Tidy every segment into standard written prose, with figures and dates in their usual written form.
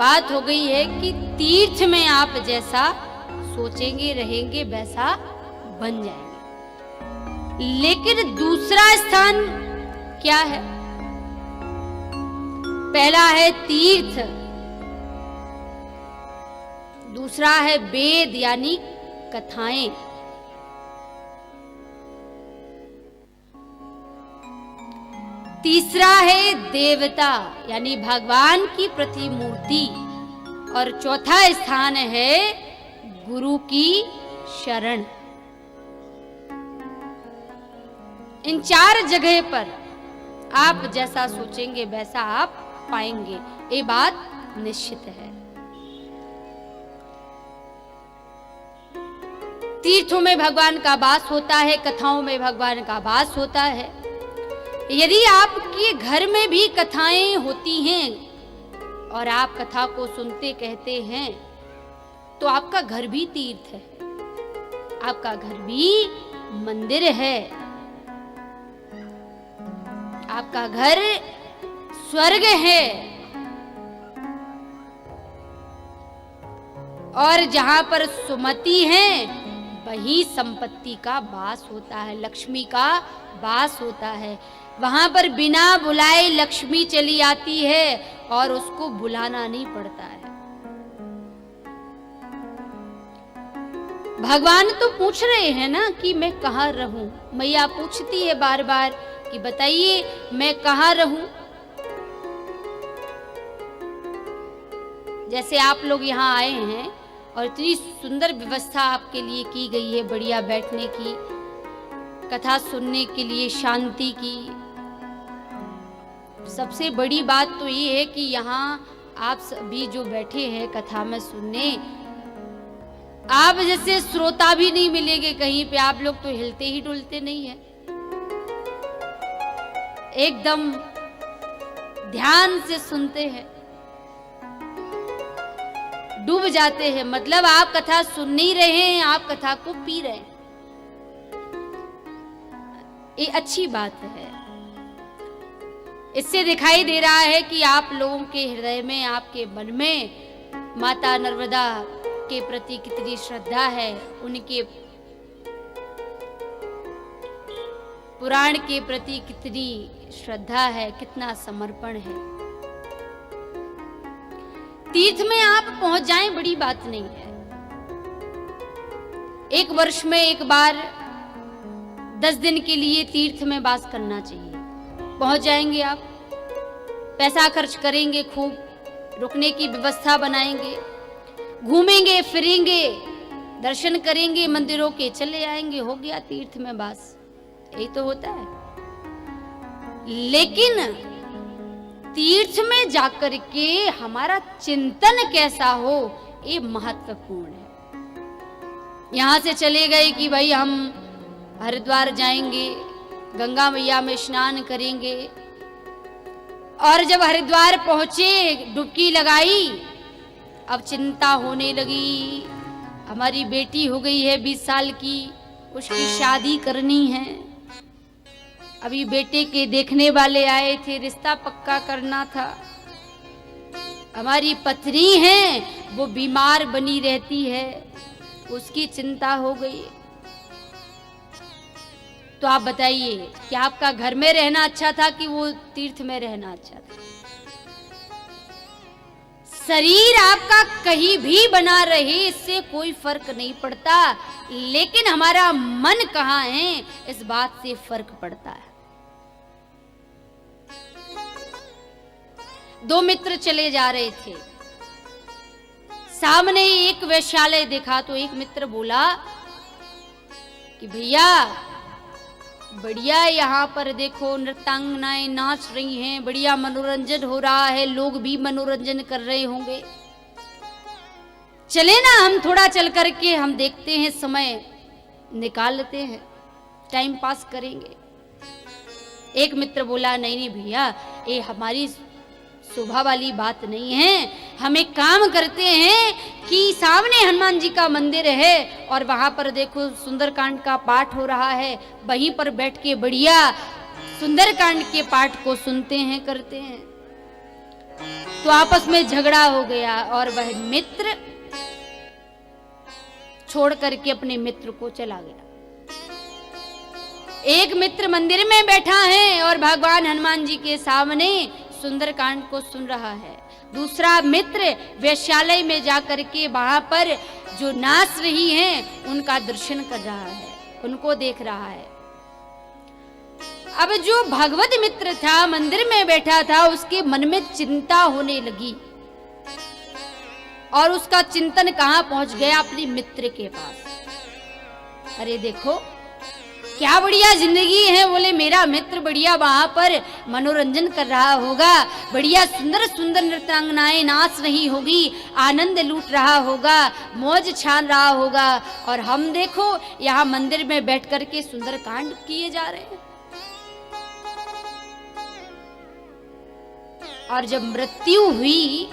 बात हो गई है कि तीर्थ में आप जैसा सोचेंगे रहेंगे वैसा बन जाएंगे। लेकिन दूसरा स्थान क्या है? पहला है तीर्थ, दूसरा है वेद यानी कथाएं, तीसरा है देवता यानी भगवान की प्रतिमूर्ति, और चौथा स्थान है गुरु की शरण। इन 4 जगह पर आप जैसा सोचेंगे वैसा आप पाएंगे, ये बात निश्चित है। तीर्थों में भगवान का वास होता है, कथाओं में भगवान का वास होता है। यदि आपके घर में भी कथाएं होती हैं और आप कथा को सुनते कहते हैं तो आपका घर भी तीर्थ है, आपका घर भी मंदिर है, आपका घर स्वर्ग है। और जहां पर सुमति है वही संपत्ति का वास होता है, लक्ष्मी का वास होता है। वहां पर बिना बुलाए लक्ष्मी चली आती है और उसको बुलाना नहीं पड़ता है। भगवान तो पूछ रहे हैं ना कि मैं कहाँ रहूं। मैया पूछती है बार बार कि बताइए मैं कहाँ रहूं। जैसे आप लोग यहाँ आए हैं और इतनी सुंदर व्यवस्था आपके लिए की गई है, बढ़िया बैठने की, कथा सुनने के लिए शांति की। सबसे बड़ी बात तो ये है कि यहाँ आप सभी जो बैठे हैं कथा में सुनने, आप जैसे श्रोता भी नहीं मिलेंगे कहीं पे। आप लोग तो हिलते ही डुलते नहीं है, एकदम ध्यान से सुनते हैं, डूब जाते हैं। मतलब आप कथा सुन नहीं रहे हैं, आप कथा को पी रहे हैं। ये अच्छी बात है। इससे दिखाई दे रहा है कि आप लोगों के हृदय में, आपके मन में माता नर्मदा के प्रति कितनी श्रद्धा है, उनके पुराण के प्रति कितनी श्रद्धा है, कितना समर्पण है। तीर्थ में आप पहुंच जाएं बड़ी बात नहीं है। एक वर्ष में एक बार 10 दिन के लिए तीर्थ में वास करना चाहिए। पहुंच जाएंगे आप, पैसा खर्च करेंगे, खूब रुकने की व्यवस्था बनाएंगे, घूमेंगे फिरेंगे, दर्शन करेंगे मंदिरों के, चले आएंगे, हो गया तीर्थ में वास। यही तो होता है। लेकिन तीर्थ में जाकर के हमारा चिंतन कैसा हो, ये महत्वपूर्ण है। यहां से चले गए कि भाई हम हरिद्वार जाएंगे, गंगा मैया में स्नान करेंगे, और जब हरिद्वार पहुंचे डुबकी लगाई, अब चिंता होने लगी, हमारी बेटी हो गई है 20 साल की, उसकी शादी करनी है, अभी बेटे के देखने वाले आए थे, रिश्ता पक्का करना था, हमारी पत्नी है वो बीमार बनी रहती है, उसकी चिंता हो गई। तो आप बताइए कि आपका घर में रहना अच्छा था कि वो तीर्थ में रहना अच्छा था? शरीर आपका कहीं भी बना रहे इससे कोई फर्क नहीं पड़ता, लेकिन हमारा मन कहाँ है इस बात से फर्क पड़ता है। 2 मित्र चले जा रहे थे, सामने एक वैश्यालय देखा तो एक मित्र बोला कि भैया बढ़िया, यहाँ पर देखो नृत्यांगनाएं नाच रही हैं, बढ़िया मनोरंजन हो रहा है, लोग भी मनोरंजन कर रहे होंगे, चले ना हम थोड़ा चल करके हम देखते हैं, समय निकाल लेते हैं, टाइम पास करेंगे। एक मित्र बोला नहीं नहीं भैया, ये हमारी शोभा वाली बात नहीं है, हम एक काम करते हैं कि सामने हनुमान जी का मंदिर है और वहां पर देखो सुंदरकांड का पाठ हो रहा है, वहीं पर बैठ के बढ़िया सुंदरकांड के पाठ को सुनते हैं, करते हैं। तो आपस में झगड़ा हो गया और वह मित्र छोड़ करके अपने मित्र को चला गया। एक मित्र मंदिर में बैठा है और भगवान हनुमान जी के सामने सुंदरकांड को सुन रहा है। दूसरा मित्र वेश्यालय में जाकर के वहां पर जो नाच रही हैं उनका दर्शन कर रहा है, उनको देख रहा है। अब जो भगवत मित्र था, मंदिर में बैठा था, उसके मन में चिंता होने लगी और उसका चिंतन कहां पहुंच गया? अपने मित्र के पास। अरे देखो क्या बढ़िया जिंदगी है, बोले मेरा मित्र बढ़िया वहां पर मनोरंजन कर रहा होगा, बढ़िया सुंदर सुंदर नृत्यांगनाएं नाच रही होगी, आनंद लूट रहा होगा, मौज छान रहा होगा, और हम देखो यहाँ मंदिर में बैठ करके सुंदर कांड किए जा रहे हैं। और जब मृत्यु हुई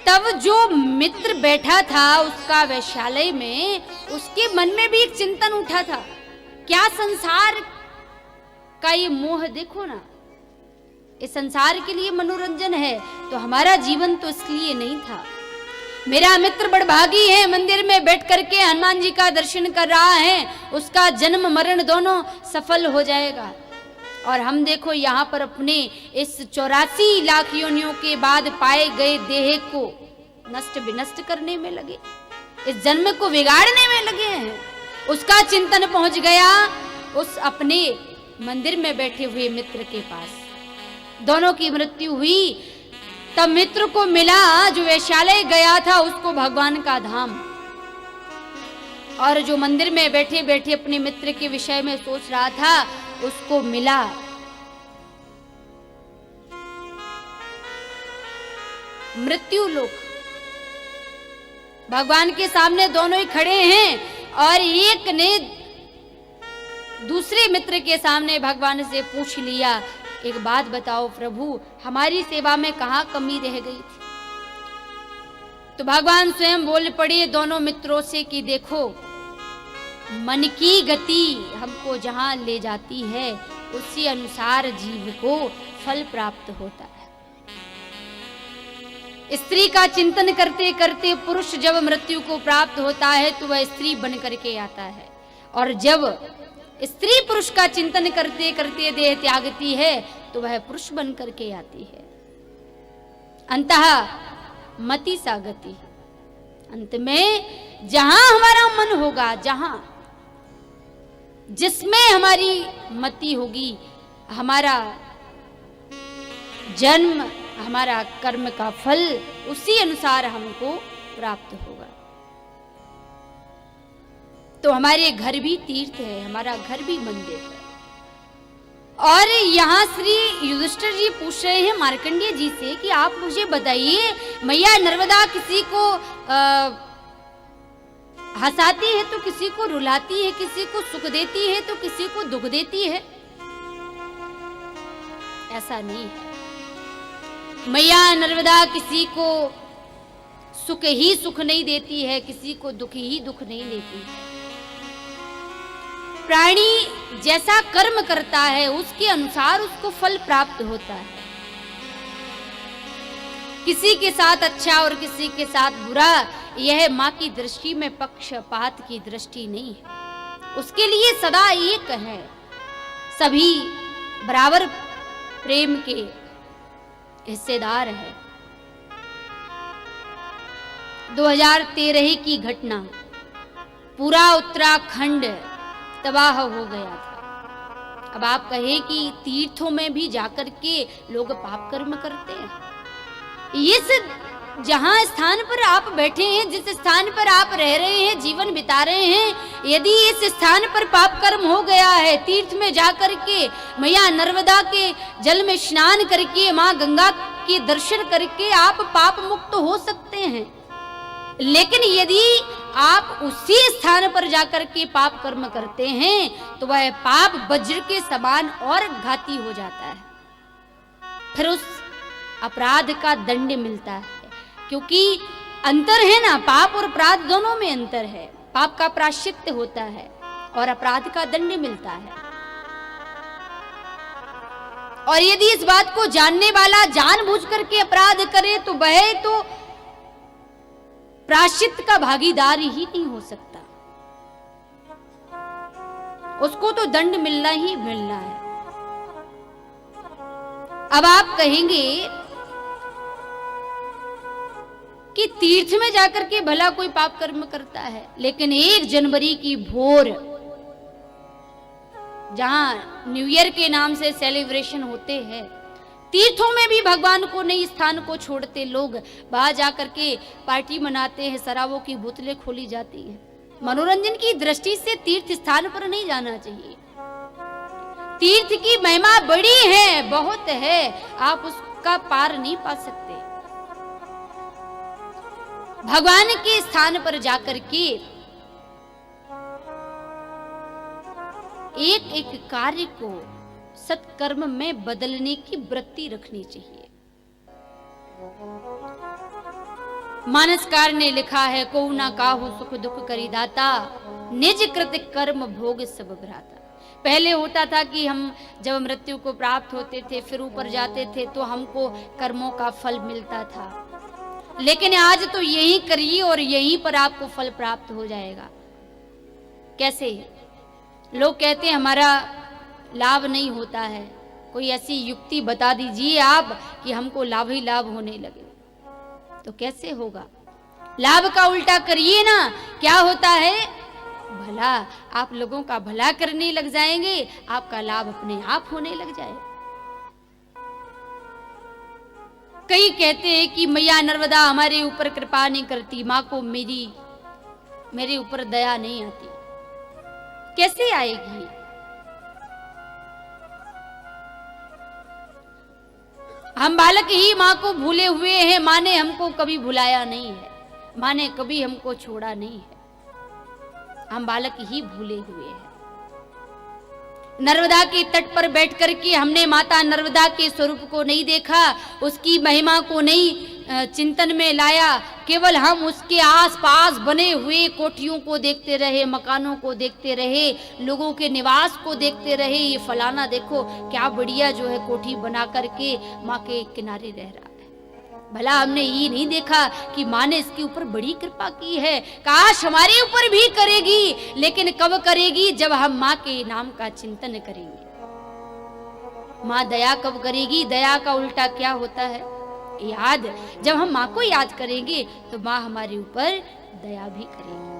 तब जो मित्र बैठा था उसका वैश्यालय में, उसके मन में भी एक चिंतन उठा था। क्या संसार का ये मोह देखो ना, इस संसार के लिए मनोरंजन है तो हमारा जीवन तो इसलिए नहीं था। मेरा मित्र बड़भागी है, मंदिर में बैठ करके हनुमान जी का दर्शन कर रहा है, उसका जन्म मरण दोनों सफल हो जाएगा। और हम देखो यहाँ पर अपने इस 84 लाख योनियों के बाद पाए गए देह को नष्ट विनष्ट करने में लगे, इस जन्म को बिगाड़ने में लगे हैं। उसका चिंतन पहुंच गया उस अपने मंदिर में बैठे हुए मित्र के पास। दोनों की मृत्यु हुई, तब मित्र को मिला जो वैश्यालय गया था उसको भगवान का धाम, और जो मंदिर में बैठे बैठे अपने मित्र के विषय में सोच रहा था उसको मिला मृत्यु लोक। भगवान के सामने दोनों ही खड़े हैं और एक ने दूसरे मित्र के सामने भगवान से पूछ लिया, एक बात बताओ प्रभु, हमारी सेवा में कहाँ कमी रह गई थी? तो भगवान स्वयं बोल पड़े दोनों मित्रों से कि देखो, मन की गति हमको जहां ले जाती है उसी अनुसार जीव को फल प्राप्त होता है। स्त्री का चिंतन करते करते पुरुष जब मृत्यु को प्राप्त होता है तो वह स्त्री बन करके आता है, और जब स्त्री पुरुष का चिंतन करते करते देह त्यागती है तो वह पुरुष बन करके आती है। अंतः मति सा गति, अंत में जहां हमारा मन होगा, जहां जिसमें हमारी मति होगी, हमारा जन्म, हमारा कर्म का फल उसी अनुसार हमको प्राप्त होगा। तो हमारे घर भी तीर्थ है, हमारा घर भी मंदिर है। और यहाँ श्री युधिष्ठिर जी पूछ रहे हैं मार्कंडेय जी से कि आप मुझे बताइए, मैया नर्मदा किसी को हंसाती है तो किसी को रुलाती है, किसी को सुख देती है तो किसी को दुख देती है? ऐसा नहीं है। मैया नर्मदा किसी को सुख ही सुख नहीं देती है, किसी को दुख ही दुख नहीं देती है। प्राणी जैसा कर्म करता है उसके अनुसार उसको फल प्राप्त होता है। किसी के साथ अच्छा और किसी के साथ बुरा, यह माँ की दृष्टि में पक्षपात की दृष्टि नहीं है। उसके लिए सदा एक है, सभी बराबर प्रेम के हिस्सेदार है। 2013 की घटना, पूरा उत्तराखंड तबाह हो गया था। अब आप कहें कि तीर्थों में भी जाकर के लोग पाप कर्म करते हैं। इस जहां स्थान पर आप बैठे हैं, जिस स्थान पर आप रह रहे हैं, जीवन बिता रहे हैं, यदि इस स्थान पर पाप कर्म हो गया है, तीर्थ में जाकर के मैया नर्मदा के जल में स्नान करके, माँ गंगा के दर्शन करके आप पाप मुक्त हो सकते हैं। लेकिन यदि आप उसी स्थान पर जाकर के पाप कर्म करते हैं तो वह पाप वज्र के समान और घाती हो जाता है। फिर उस अपराध का दंड मिलता है, क्योंकि अंतर है ना, पाप और अपराध दोनों में अंतर है। पाप का प्रायश्चित्त होता है और अपराध का दंड मिलता है। और यदि इस बात को जानने वाला जानबूझ करके अपराध करे तो वह तो प्रायश्चित का भागीदार ही नहीं हो सकता, उसको तो दंड मिलना ही मिलना है। अब आप कहेंगे कि तीर्थ में जाकर के भला कोई पाप कर्म करता है, लेकिन 1 जनवरी की भोर जहां न्यू ईयर के नाम से सेलिब्रेशन होते हैं, तीर्थों में भी भगवान को नहीं स्थान को छोड़ते लोग, वहां जाकर के पार्टी मनाते हैं, शराबों की बोतलें खोली जाती हैं। मनोरंजन की दृष्टि से तीर्थ स्थान पर नहीं जाना चाहिए। तीर्थ की महिमा बड़ी है, बहुत है, आप उसका पार नहीं पा सकते। भगवान के स्थान पर जाकर के एक एक कार्य को सत्कर्म में बदलने की वृत्ति रखनी चाहिए। मानसकार ने लिखा है, को ना काहू सुख दुख करी दाता, निज कृत कर्म भोग सब भ्राता। पहले होता था कि हम जब मृत्यु को प्राप्त होते थे फिर ऊपर जाते थे तो हमको कर्मों का फल मिलता था, लेकिन आज तो यही करिए और यहीं पर आपको फल प्राप्त हो जाएगा। कैसे? लोग कहते हैं हमारा लाभ नहीं होता है, कोई ऐसी युक्ति बता दीजिए आप कि हमको लाभ ही लाभ होने लगे। तो कैसे होगा? लाभ का उल्टा करिए ना, क्या होता है? भला, आप लोगों का भला करने लग जाएंगे, आपका लाभ अपने आप होने लग जाए। कई कहते हैं कि मैया नर्मदा हमारे ऊपर कृपा नहीं करती, माँ को मेरे ऊपर दया नहीं आती। कैसे आएगी? हम बालक ही माँ को भूले हुए हैं, माँ ने हमको कभी भुलाया नहीं है, माँ ने कभी हमको छोड़ा नहीं है, हम बालक ही भूले हुए हैं। नर्मदा के तट पर बैठ करके हमने माता नर्मदा के स्वरूप को नहीं देखा, उसकी महिमा को नहीं चिंतन में लाया, केवल हम उसके आसपास बने हुए कोठियों को देखते रहे, मकानों को देखते रहे, लोगों के निवास को देखते रहे। ये फलाना देखो क्या बढ़िया जो है कोठी बना करके माँ के किनारे रह रहा है। भला हमने ये नहीं देखा कि माँ ने इसके ऊपर बड़ी कृपा की है, काश हमारे ऊपर भी करेगी, लेकिन कब करेगी? जब हम माँ के नाम का चिंतन करेंगे। माँ दया कब करेगी? दया का उल्टा क्या होता है? याद। जब हम माँ को याद करेंगे तो माँ हमारे ऊपर दया भी करेगी।